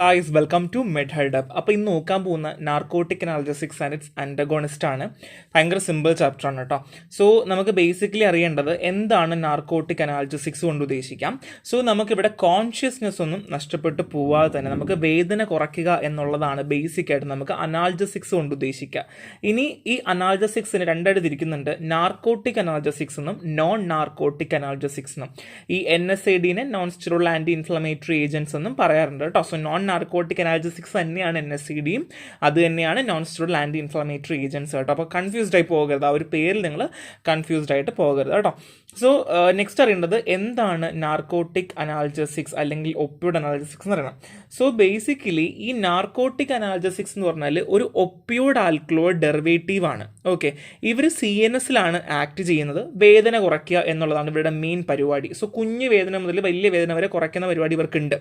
Guys welcome to മെഡ്ഹെൽഡപ്പ്. അപ്പോൾ ഇന്ന് നോക്കാൻ പോകുന്ന narcotic analgesics and it's antagonist ആണ്. ഭയങ്കര സിമ്പിൾ ചാപ്റ്റർ ആണ് കേട്ടോ. സോ നമുക്ക് ബേസിക്കലി അറിയേണ്ടത് എന്താണ് നാർക്കോട്ടിക് അനാൽജസിക്സ് കൊണ്ട് ഉദ്ദേശിക്കാം. സോ നമുക്കിവിടെ കോൺഷ്യസ്നെസ് ഒന്നും നഷ്ടപ്പെട്ടു പോവാതെ തന്നെ നമുക്ക് വേദന കുറയ്ക്കുക എന്നുള്ളതാണ് ബേസിക് ആയിട്ട് നമുക്ക് അനാൽജസിക്സ് കൊണ്ട് ഉദ്ദേശിക്കുക. ഇനി ഈ അനാൽജസിക്സിന് രണ്ടായിട്ട് തിരിക്കുന്നുണ്ട്, നാർക്കോട്ടിക് അനാൽജസിക്സ് എന്നും നോൺ നാർക്കോട്ടിക് അനാൽജസിക്സ് എന്നും. ഈ NSAIDനെ non steroid anti inflammatory agents എന്നും പറയാറുണ്ട് കേട്ടോ. സോ നോൺ നാർക്കോട്ടിക് അനാൽജസിക്സ് തന്നെയാണ് NSAIDയും, അത് തന്നെയാണ് non steroid anti inflammatory agents കേട്ടോ. അപ്പോൾ കൺഫ്യൂസ്ഡ് ആയി പോകരുത്, ആ ഒരു പേരിൽ നിങ്ങൾ കൺഫ്യൂസ്ഡ് ആയിട്ട് പോകരുത് കേട്ടോ. സോ നെക്സ്റ്റ് അറിയേണ്ടത് എന്താണ് നാർക്കോട്ടിക് അനാൽജസിക്സ് അല്ലെങ്കിൽ ഒപ്പിയോഡ് അനാൽജസിക്സ് എന്ന് പറയണം. സോ ബേസിക്കലി ഈ നാർക്കോട്ടിക് അനാൽജസിക്സ് എന്ന് പറഞ്ഞാൽ ഒരു ഒപ്പിയോഡ് ആൽക്കലോയിഡ് ഡെറിവേറ്റീവ് ആണ്. ഓക്കെ, ഇവർ CNSലാണ് ആക്ട് ചെയ്യുന്നത്. വേദന കുറയ്ക്കുക എന്നുള്ളതാണ് ഇവരുടെ മെയിൻ പരിപാടി. സോ കുഞ്ഞു വേദന മുതൽ വലിയ വേദന വരെ കുറയ്ക്കുന്ന പരിപാടി ഇവർക്കുണ്ട്.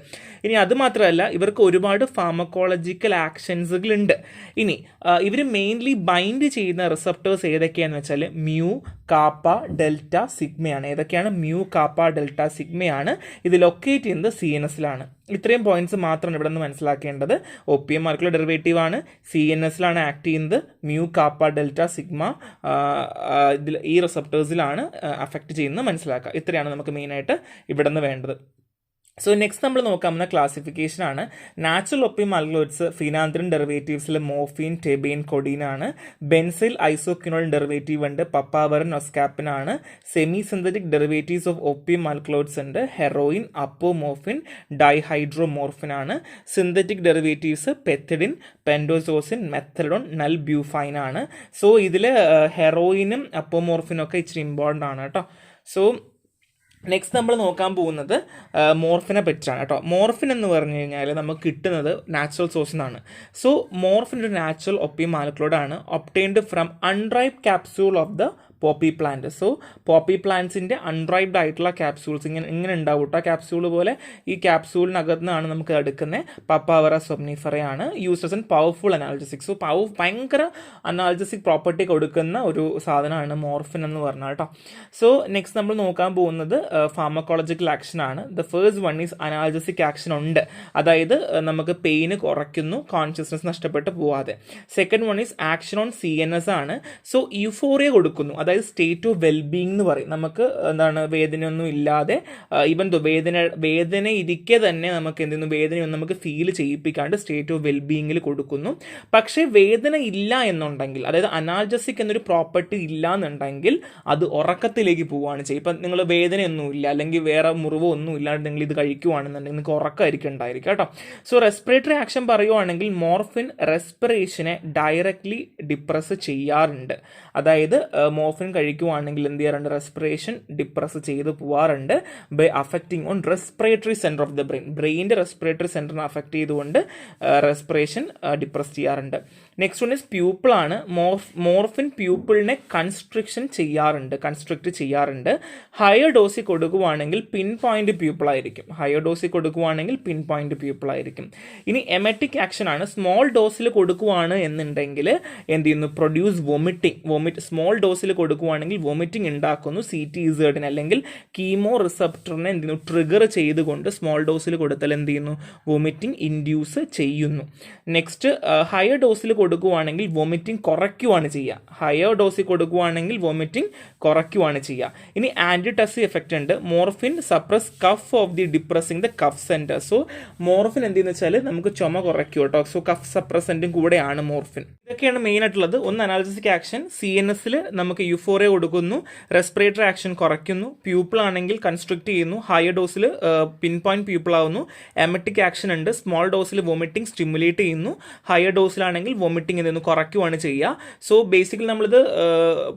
ഇനി അത് മാത്രമല്ല, ഇവർക്ക് ഒരുപാട് ഫാർമക്കോളജിക്കൽ ആക്ഷൻസുകളുണ്ട്. ഇനി ഇവർ മെയിൻലി ബൈൻഡ് ചെയ്യുന്ന റിസപ്റ്റേഴ്സ് ഏതൊക്കെയാണെന്ന് വെച്ചാൽ മ്യൂ, കാപ്പ, ഡെൽറ്റ, സിഗ്മയാണ്. ഏതൊക്കെയാണ്? മ്യൂ, കാപ്പ, ഡെൽറ്റ, സിഗ്മയാണ്. ഇത് ലൊക്കേറ്റ് ചെയ്യുന്നത് CNSലാണ്. ഇത്രയും പോയിന്റ്സ് മാത്രമാണ് ഇവിടെ നിന്ന് മനസ്സിലാക്കേണ്ടത്. OPM മാർക്കുള്ള ഡെറിവേറ്റീവ് ആണ്, CNSലാണ് ആക്ട് ചെയ്യുന്നത്, മ്യൂ, കാപ്പ, ഡെൽറ്റ, സിഗ്മ ഇതിൽ ഈ റിസപ്റ്റേഴ്സിലാണ് അഫക്റ്റ് ചെയ്യുന്നത് മനസ്സിലാക്കുക. ഇത്രയാണ് നമുക്ക് മെയിനായിട്ട് ഇവിടെ നിന്ന് വേണ്ടത്. സോ നെക്സ്റ്റ് നമ്മൾ നോക്കാവുന്ന ക്ലാസിഫിക്കേഷൻ ആണ്. നാച്ചുറൽ ഒപ്പിയം ആൽക്കലോയിഡ്സ് ഫിനാന്ത്രിൻ ഡെറിവേറ്റീവ്സിൽ മോർഫിൻ, ടെബൈൻ, കൊഡീൻ ആണ്. ബെൻസിൽ ഐസോക്വിനോൾ ഡെറിവേറ്റീവ് ഉണ്ട്, പപ്പാവറിൻ, ഒസ്കാപ്പിൻ ആണ്. Semi synthetic derivatives of opium alkaloids ഉണ്ട്, ഹെറോയിൻ, അപ്പോമോർഫിൻ, ഡൈഹൈഡ്രോമോർഫിൻ ആണ്. Synthetic derivatives pethidine, pentazocine, methadone, nalbuphine ആണ്. സോ ഇതിൽ ഹെറോയിനും അപ്പോമോർഫിനും ഒക്കെ ഇച്ചിരി ഇമ്പോർട്ടൻ്റ് ആണ് കേട്ടോ. സോ നെക്സ്റ്റ് നമ്മൾ നോക്കാൻ പോകുന്നത് മോർഫിനെ പറ്റിയാണ് കേട്ടോ. മോർഫിൻ എന്ന് പറഞ്ഞു കഴിഞ്ഞാൽ നമുക്ക് കിട്ടുന്നത് നാച്ചുറൽ സോഴ്സിൽ നിന്നാണ്. സോ മോർഫിൻ ഒരു നാച്ചുറൽ ഒപ്പിയം ആൽക്കലോയിഡ് ആണ്, obtained from unripe capsule of the poppy plant. So poppy പ്ലാന്റ്സിൻ്റെ അൺറൈപ്ഡ് ആയിട്ടുള്ള ക്യാപ്സ്യൂൾസ് ഇങ്ങനെ ഉണ്ടാവും കേട്ടോ. ക്യാപ്സ്യൂൾ പോലെ ഈ ക്യാപ്സ്യൂളിനകത്ത് നിന്നാണ് നമുക്ക് എടുക്കുന്നത്. പപ്പാവറ സൊംനിഫറയാണ് used an powerful analgesic. So ഭയങ്കര അനാൽജസിക് പ്രോപ്പർട്ടി കൊടുക്കുന്ന ഒരു സാധനമാണ് മോർഫിൻ എന്ന് പറഞ്ഞാൽ കേട്ടോ. സോ നെക്സ്റ്റ് നമ്മൾ നോക്കാൻ പോകുന്നത് ഫാർമക്കോളജിക്കൽ ആക്ഷൻ ആണ്. The first one is analgesic action ഉണ്ട്, അതായത് നമുക്ക് പെയിന് കുറയ്ക്കുന്നു കോൺഷ്യസ്നസ് നഷ്ടപ്പെട്ട് പോവാതെ. Second one is action on CNS ആണ്. സോ യൂഫോറിയ കൊടുക്കുന്നു, അതായത് സ്റ്റേറ്റ് ഓഫ് വെൽബീങ് എന്ന് പറയും. നമുക്ക് എന്താണ് വേദനയൊന്നും ഇല്ലാതെ ഈവൻ വേദന ഇരിക്കെ തന്നെ നമുക്ക് എന്തെങ്കിലും വേദനയൊന്നും നമുക്ക് ഫീൽ ചെയ്യിപ്പിക്കാണ്ട് സ്റ്റേറ്റ് ഓഫ് വെൽബീങ്ങിൽ കൊടുക്കുന്നു. പക്ഷേ വേദന ഇല്ല എന്നുണ്ടെങ്കിൽ, അതായത് അനാൽജസിക് എന്നൊരു പ്രോപ്പർട്ടി ഇല്ല എന്നുണ്ടെങ്കിൽ അത് ഉറക്കത്തിലേക്ക് പോവുകയാണ് ചെയ്യുക. ഇപ്പം നിങ്ങൾ വേദനയൊന്നും ഇല്ല അല്ലെങ്കിൽ വേറെ മുറിവോ ഒന്നും ഇല്ലാണ്ട് നിങ്ങൾ ഇത് കഴിക്കുവാണെന്നുണ്ടെങ്കിൽ നിങ്ങൾക്ക് ഉറക്കമായിരിക്കും ഉണ്ടായിരിക്കും കേട്ടോ. സോ റെസ്പിറേറ്ററി ആക്ഷൻ പറയുവാണെങ്കിൽ മോർഫിൻ റെസ്പിറേഷനെ ഡയറക്ട്ലി ഡിപ്രസ് ചെയ്യാറുണ്ട്. അതായത് മോർഫിൻ കഴിക്കുവാണെങ്കിൽ എന്ത് ചെയ്യാറുണ്ട്? റെസ്പിറേഷൻ ഡിപ്രസ് ചെയ്ത് പോവാറുണ്ട് by affecting on respiratory centre of the ബ്രെയിൻ്റെ റെസ്പിറേറ്ററി സെൻറ്ററിനെ അഫക്റ്റ് ചെയ്തുകൊണ്ട് റെസ്പിറേഷൻ ഡിപ്രസ് ചെയ്യാറുണ്ട്. നെക്സ്റ്റ് വൺ ഇസ് പ്യൂപ്പിൾ ആണ്. മോർഫിൻ പ്യൂപ്പിളിനെ കൺസ്ട്രിക്റ്റ് ചെയ്യാറുണ്ട്. ഹയർ ഡോസിൽ കൊടുക്കുവാണെങ്കിൽ പിൻ പോയിന്റ് പ്യൂപ്പിൾ ആയിരിക്കും. ഇനി എമറ്റിക് ആക്ഷൻ ആണ്. സ്മോൾ ഡോസിൽ കൊടുക്കുവാണ് എന്നുണ്ടെങ്കിൽ എന്ത് ചെയ്യുന്നു? Produce vomit. സ്മോൾ ഡോസിൽ കൊടുക്കുവാണെങ്കിൽ വോമിറ്റിംഗ് ഉണ്ടാക്കുന്നു. CTZ അല്ലെങ്കിൽ കീമോ റിസപ്റ്ററിനെ എന്ത് ചെയ്യുന്നു? ട്രിഗർ ചെയ്തുകൊണ്ട് സ്മോൾ ഡോസിൽ കൊടുത്താൽ എന്ത് ചെയ്യുന്നു? വോമിറ്റിംഗ് ഇൻഡ്യൂസ് ചെയ്യുന്നു. നെക്സ്റ്റ് ഹയർ ഡോസിൽ കൊടുക്കുവാണെങ്കിൽ വോമിറ്റിംഗ് കുറയ്ക്കുവാണ് ചെയ്യുക. ഇനി ആൻറ്റിടസി എഫക്റ്റ് ഉണ്ട്. Morphine suppress cough of the depressing the cough centre. So morphine എന്തെന്ന് വെച്ചാൽ നമുക്ക് ചുമ കുറയ്ക്കും കേട്ടോ. സോ കഫ് സപ്രസന്റും കൂടെയാണ് മോർഫിൻ. ഇതൊക്കെയാണ് മെയിൻ ആയിട്ടുള്ളത്. ഒന്ന് അനാൽജസിക് ആക്ഷൻ, CNSൽ നമുക്ക് യൂഫോറിയ കൊടുക്കുന്നു, റെസ്പിറേറ്ററി ആക്ഷൻ കുറയ്ക്കുന്നു, പ്യൂപ്പിൾ ആണെങ്കിൽ കൺസ്ട്രിക്ട് ചെയ്യുന്നു, ഹയർ ഡോസിൽ പിൻ പോയിന്റ് പ്യൂപ്പിൾ ആവുന്നു, എമറ്റിക് ആക്ഷൻ ഉണ്ട്, സ്മോൾ ഡോസിൽ വോമിറ്റിംഗ് സ്റ്റിമുലേറ്റ് ചെയ്യുന്നു, ഹയർ ഡോസിലാണെങ്കിൽ വോമിറ്റിംഗ് എന്തെന്ന് കുറയ്ക്കുവാണ് ചെയ്യുക. സോ ബേസിക്കലി നമ്മളിത്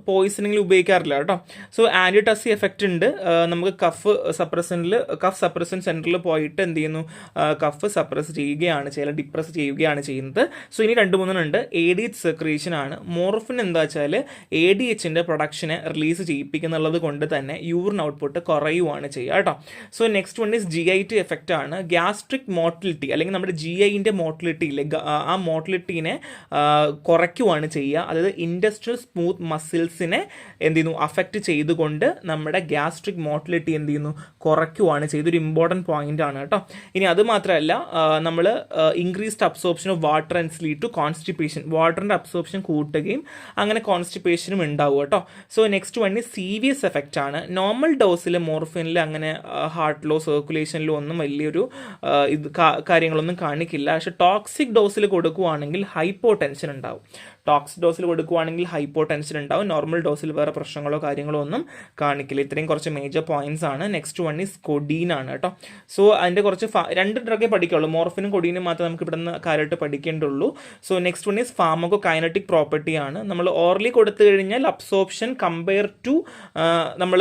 പോയിസണിങ്ങിൽ ഉപയോഗിക്കാറില്ല കേട്ടോ. സോ ആൻറ്റിടസി എഫക്റ്റ് ഉണ്ട്. നമുക്ക് കഫ് സപ്രസൻ സെൻറ്ററിൽ പോയിട്ട് എന്ത് ചെയ്യുന്നു? കഫ് സപ്രസ് ചെയ്യുകയാണ് ചെയ്യുക, ഡിപ്രസ് ചെയ്യുകയാണ് ചെയ്യുന്നത്. സോ ഇനി 2-3 ഉണ്ട്. ADH സെക്രീഷൻ ആണ്. മോർഫിൻ എന്താ വെച്ചാൽ ADHന്റെ പ്രൊഡക്ഷനെ റിലീസ് ചെയ്യിപ്പിക്കുന്നുള്ളത് കൊണ്ട് തന്നെ യൂറിൻ ഔട്ട്പുട്ട് കുറയുവാണ് ചെയ്യുക കേട്ടോ. So next one is GIT effect ആണ്. ഗ്യാസ്ട്രിക് മോട്ടിലിറ്റി അല്ലെങ്കിൽ നമ്മുടെ GIന്റെ മോട്ടിലിറ്റി ഇല്ലേ, ആ മോട്ടിലിറ്റീനെ കുറയ്ക്കുവാണ് ചെയ്യുക. അതായത് ഇൻഡസ്ട്രിയൽ സ്മൂത്ത് മസിൽസിനെ എന്ത് ചെയ്യുന്നു, അഫക്റ്റ് ചെയ്തുകൊണ്ട് നമ്മുടെ ഗ്യാസ്ട്രിക് മോട്ടിലിറ്റി എന്ത് ചെയ്യുന്നു, കുറയ്ക്കുവാണ് ചെയ്ത്. ഒരു ഇമ്പോർട്ടൻറ്റ് പോയിന്റ് ആണ് കേട്ടോ. ഇനി അത് മാത്രമല്ല, നമ്മൾ increased absorption of water and lead to constipation, വാട്ടറിൻ്റെ അബ്സോർപ്ഷൻ കൂട്ടുകയും അങ്ങനെ കോൺസ്റ്റിപ്പേഷനും ഉണ്ടാവും കേട്ടോ. So next one serious effect ആണ്. നോർമൽ ഡോസിൽ മോർഫിനിൽ അങ്ങനെ ഹാർട്ടിലോ സർക്കുലേഷനിലോ ഒന്നും വലിയൊരു കാര്യങ്ങളൊന്നും കാണിക്കില്ല. പക്ഷെ ടോക്സിക് ഡോസിൽ കൊടുക്കുകയാണെങ്കിൽ ഹൈപ്പോ ടെൻഷൻ ഉണ്ടാവും. ടോക്സിക് ഡോസിൽ കൊടുക്കുകയാണെങ്കിൽ ഹൈപ്പോ ടെൻഷൻ ഉണ്ടാവും. നോർമൽ ഡോസിൽ വേറെ പ്രശ്നങ്ങളോ കാര്യങ്ങളോ ഒന്നും കാണിക്കില്ല. ഇത്രയും കുറച്ച് മേജർ പോയിന്റ്സ് ആണ്. നെക്സ്റ്റ് വൺ കൊഡീൻ ആണ് കേട്ടോ. സോ അതിൻ്റെ കുറച്ച് 2 ഡ്രഗേ പഠിക്കുള്ളൂ, മോർഫിനും കൊഡീനും മാത്രമേ നമുക്ക് ഇവിടെ നിന്ന് കാര്യമായിട്ട് പഠിക്കേണ്ടുള്ളൂ. So next one pharmaco kinetic property ആണ്. നമ്മൾ ഓറലി കൊടുത്തു കഴിഞ്ഞാൽ അബ്സോർപ്ഷൻ കമ്പയർ ടു നമ്മൾ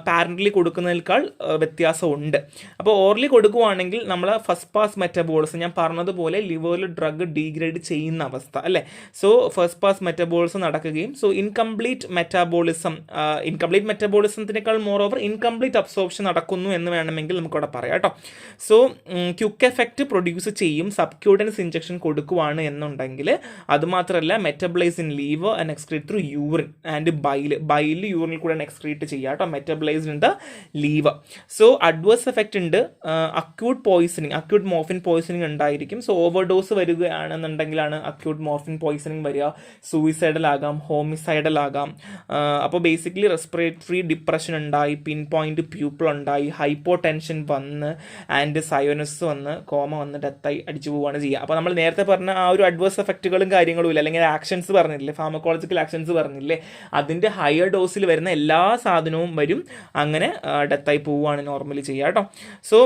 പാരന്റലി കൊടുക്കുന്നതിനേക്കാൾ വ്യത്യാസമുണ്ട്. അപ്പോൾ ഓറലി കൊടുക്കുകയാണെങ്കിൽ നമ്മൾ ഫസ്റ്റ് പാസ് മെറ്റബോളിസം, ഞാൻ പറഞ്ഞതുപോലെ ലിവറിൽ ഡ്രഗ് ഡീഗ്രേഡ് ചെയ്യുന്ന അവസ്ഥ അല്ലേ. സോ ഫസ്റ്റ് പാസ് മെറ്റബോളിസം നടക്കുകയും ഇൻകംപ്ലീറ്റ് മെറ്റബോളിസത്തിനേക്കാൾ മോർ ഓവർ ഇൻകംപ്ലീറ്റ് അബ്സോർപ്ഷൻ നടക്കുന്നു എന്ന് വേണമെങ്കിൽ നമുക്കവിടെ പറയാം കേട്ടോ. സോ ക്യുക്ക് എഫക്റ്റ് പ്രൊഡ്യൂസ് ചെയ്യും സബ്ക്യൂട്ടൻസ് ഇഞ്ചക്ഷൻ കൊടുക്കുവാണ് എന്നുണ്ടെങ്കിൽ. അതുമാത്രമല്ല metabolise in liver and excrete through urine and bile യൂറിനിൽ കൂടെ എക്സ്ക്രീറ്റ് ചെയ്യുക കേട്ടോ, metabolised in the liver. So adverse effect ഉണ്ട്. അക്യൂട്ട് മോർഫിൻ പോയിസണിങ് ഉണ്ടായിരിക്കും. സോ ഓവർഡോസ് വരികയാണെന്നുണ്ടെങ്കിലാണ് അക്യൂട്ട് മോർഫിൻ പോയിസണിങ് വരിക. സൂയിസൈഡൽ ആകാം, ഹോമിസൈഡൽ ആകാം. അപ്പോൾ ബേസിക്കലി റെസ്പിറേറ്ററി ഡിപ്രഷൻ ഉണ്ടായി, പിൻ പോയിന്റ് പ്യൂപ്പിൾ ഉണ്ടായി, ഹൈപ്പോ ടെൻഷൻ വന്ന് ആൻഡ് സയോനസ് വന്ന് കോമ വന്ന് ഡെത്തായി അടിച്ചു പോവുകയാണ് ചെയ്യുക. അപ്പോൾ നമ്മൾ നേരത്തെ പറഞ്ഞ ആ ഒരു അഡ്വേഴ്സ് എഫക്റ്റുകളും കാര്യങ്ങളും ഇല്ല, അല്ലെങ്കിൽ ആക്ഷൻസ് പറഞ്ഞില്ലേ, ഫാർമക്കോളജിക്കൽ ആക്ഷൻസ് പറഞ്ഞില്ലേ, അതിൻ്റെ ഹയർ ഡോസിൽ വരുന്ന എല്ലാ സാധനവും വരും, അങ്ങനെ ഡെത്തായി പോവുകയാണ് നോർമലി ചെയ്യുക കേട്ടോ. സോ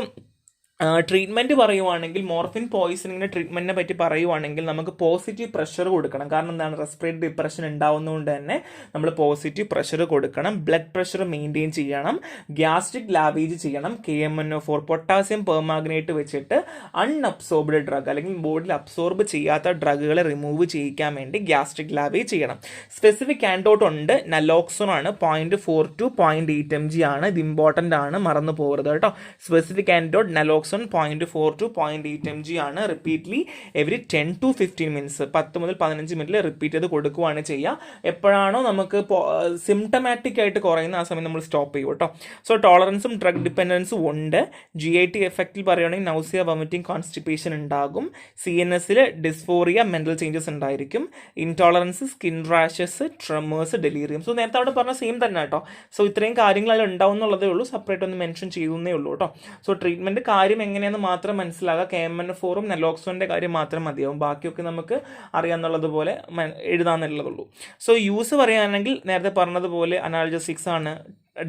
ട്രീറ്റ്മെൻറ്റ് പറയുവാണെങ്കിൽ മോർഫിൻ പോയിസണിങ്ങിൻ്റെ ട്രീറ്റ്മെൻറ്റിനെ പറ്റി പറയുവാണെങ്കിൽ നമുക്ക് പോസിറ്റീവ് പ്രഷർ കൊടുക്കണം. കാരണം എന്താണ്, റെസ്പിറേറ്ററി ഡിപ്രഷൻ ഉണ്ടാവുന്നതുകൊണ്ട് തന്നെ നമ്മൾ പോസിറ്റീവ് പ്രഷർ കൊടുക്കണം. ബ്ലഡ് പ്രഷർ മെയിൻറ്റെയിൻ ചെയ്യണം. ഗ്യാസ്ട്രിക് ലാവേജ് ചെയ്യണം. KMNO4 പൊട്ടാസ്യം പെർമാഗ്നേറ്റ് വെച്ചിട്ട് അൺഅബ്സോർബ്ഡ് ഡ്രഗ് അല്ലെങ്കിൽ ബോഡിയിൽ അബ്സോർബ് ചെയ്യാത്ത ഡ്രഗുകളെ റിമൂവ് ചെയ്യിക്കാൻ വേണ്ടി ഗ്യാസ്ട്രിക് ലാവേജ് ചെയ്യണം. സ്പെസിഫിക് ആൻഡോട്ട് ഉണ്ട്, നലോക്സോൺ ആണ്. 0.4 to 0.8 mg ആണ്. ഇത് ഇമ്പോർട്ടൻ്റ് ആണ്, മറന്നു പോകരുത് കേട്ടോ. Specific antidote naloxone 0.4 to 0.8 mg ആണ്. റിപ്പീറ്റ്ലി എവറി 10 to 15 minutes 10 മുതൽ 15 മിനിറ്റിൽ റിപ്പീറ്റ് ചെയ്ത് കൊടുക്കുകയാണ് ചെയ്യുക. എപ്പോഴാണോ നമുക്ക് സിംറ്റമാറ്റിക് ആയിട്ട് കുറയുന്ന ആ സമയം നമ്മൾ സ്റ്റോപ്പ് ചെയ്യും കേട്ടോ. സോ ടോളറൻസും ഡ്രഗ് ഡിപ്പെൻഡൻസും ഉണ്ട്. GIT എഫക്റ്റിൽ പറയുകയാണെങ്കിൽ നൗസിയ, വോമിറ്റിംഗ്, കോൺസ്റ്റിപ്പേഷൻ ഉണ്ടാകും. CNSൽ ഡിസ്ഫോറിയ, മെന്റൽ ചേഞ്ചസ് ഉണ്ടായിരിക്കും. Intolerance, skin rashes, tremors, delirium. So നേരത്തെ അവിടെ പറഞ്ഞ സെയിം തന്നെ കേട്ടോ. സോ ഇത്രയും കാര്യങ്ങൾ അതിൽ ഉണ്ടാവും എന്നുള്ളതേ ഉള്ളൂ, സെപ്പറേറ്റ് ഒന്ന് മെൻഷൻ ചെയ്യുന്നേ ഉള്ളൂ കേട്ടോ. സോ ട്രീറ്റ്മെൻറ്റ് കാര്യം എങ്ങനെയാണെന്ന് മാത്രം മനസ്സിലാക്കുക. KMNO4ഉം നലോക്സോണിൻ്റെ കാര്യം മാത്രം മതിയാവും, ബാക്കിയൊക്കെ നമുക്ക് അറിയാമെന്നുള്ളതുപോലെ എഴുതാമെന്നുള്ളതുള്ളൂ. സോ യൂസ് പറയുകയാണെങ്കിൽ നേരത്തെ പറഞ്ഞതുപോലെ അനാൽജസിക്സ് ആണ്,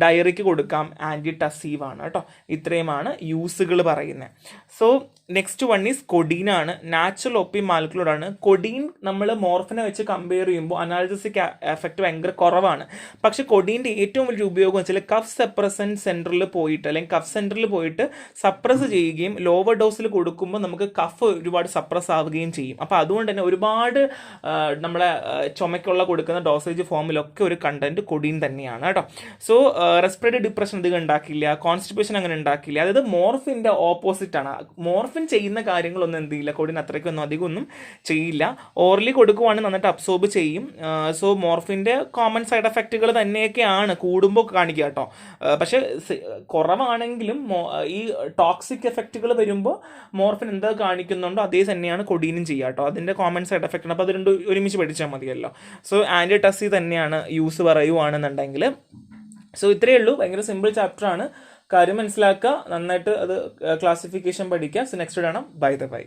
ഡയറിക്ക് കൊടുക്കാം, ആൻറ്റി ടസീവ് ആണ് കേട്ടോ. ഇത്രയുമാണ് യൂസുകൾ പറയുന്നത്. So next one is codeine ആണ്. നാച്ചുറൽ ഒപ്പിയം മാലിക്യുലർ ആണ്. കൊഡീൻ നമ്മൾ മോർഫിനെ വെച്ച് കമ്പയർ ചെയ്യുമ്പോൾ അനാൽജസിക് എഫക്റ്റ് ഭയങ്കര കുറവാണ്. പക്ഷെ കൊഡീൻ്റെ ഏറ്റവും വലിയ ഉപയോഗം വെച്ചാൽ കഫ് സപ്രസൻറ്റ് സെൻറ്ററിൽ പോയിട്ട് അല്ലെങ്കിൽ കഫ് സെൻറ്ററിൽ പോയിട്ട് സപ്രസ് ചെയ്യുകയും ലോവർ ഡോസിൽ കൊടുക്കുമ്പോൾ നമുക്ക് കഫ് ഒരുപാട് സപ്രസ് ആവുകയും ചെയ്യും. അപ്പോൾ അതുകൊണ്ട് തന്നെ ഒരുപാട് നമ്മളെ ചുമയ്ക്കുള്ള കൊടുക്കുന്ന ഡോസേജ് ഫോമിലൊക്കെ ഒരു കണ്ടന്റ് കൊഡീൻ തന്നെയാണ് കേട്ടോ. സോ റെസ്പിറേറ്ററി ഡിപ്രഷൻ അധികം ഉണ്ടാക്കില്ല, കോൺസ്റ്റിപ്പേഷൻ അങ്ങനെ ഉണ്ടാക്കില്ല. അതായത് മോർഫിൻ്റെ ഓപ്പോസിറ്റ് ആണ്. മോർഫിൻ ചെയ്യുന്ന കാര്യങ്ങളൊന്നും എന്ത് ചെയ്യില്ല, കൊഡീൻ അത്രയ്ക്കൊന്നും അധികം ഒന്നും ചെയ്യില്ല. ഓറലി കൊടുക്കുവാണെങ്കിൽ നന്നായിട്ട് അബ്സോർബ് ചെയ്യും. സോ മോർഫിൻ്റെ കോമൺ സൈഡ് എഫക്റ്റുകൾ തന്നെയൊക്കെയാണ് കൂടുമ്പോൾ കാണിക്കുക കേട്ടോ. പക്ഷേ കുറവാണെങ്കിലും ഈ ടോക്സിക് എഫക്റ്റുകൾ വരുമ്പോൾ മോർഫിൻ എന്താ കാണിക്കുന്നുണ്ടോ അതേ തന്നെയാണ് കൊഡീനും ചെയ്യുക കേട്ടോ. അതിൻ്റെ കോമൺ സൈഡ് എഫക്റ്റ് ആണ്. അപ്പോൾ അത് രണ്ടും ഒരുമിച്ച് പഠിച്ചാൽ മതിയല്ലോ. സോ ആൻറ്റി ടസി തന്നെയാണ് യൂസ് പറയുവാണെന്നുണ്ടെങ്കിൽ. സോ ഇത്രയേ ഉള്ളൂ, ഭയങ്കര സിമ്പിൾ ചാപ്റ്റർ ആണ്. കാര്യം മനസ്സിലാക്കുക, നന്നായിട്ട് അത് ക്ലാസിഫിക്കേഷൻ പഠിക്കുക. സോ നെക്സ്റ്റ് കാണാം. ബൈ.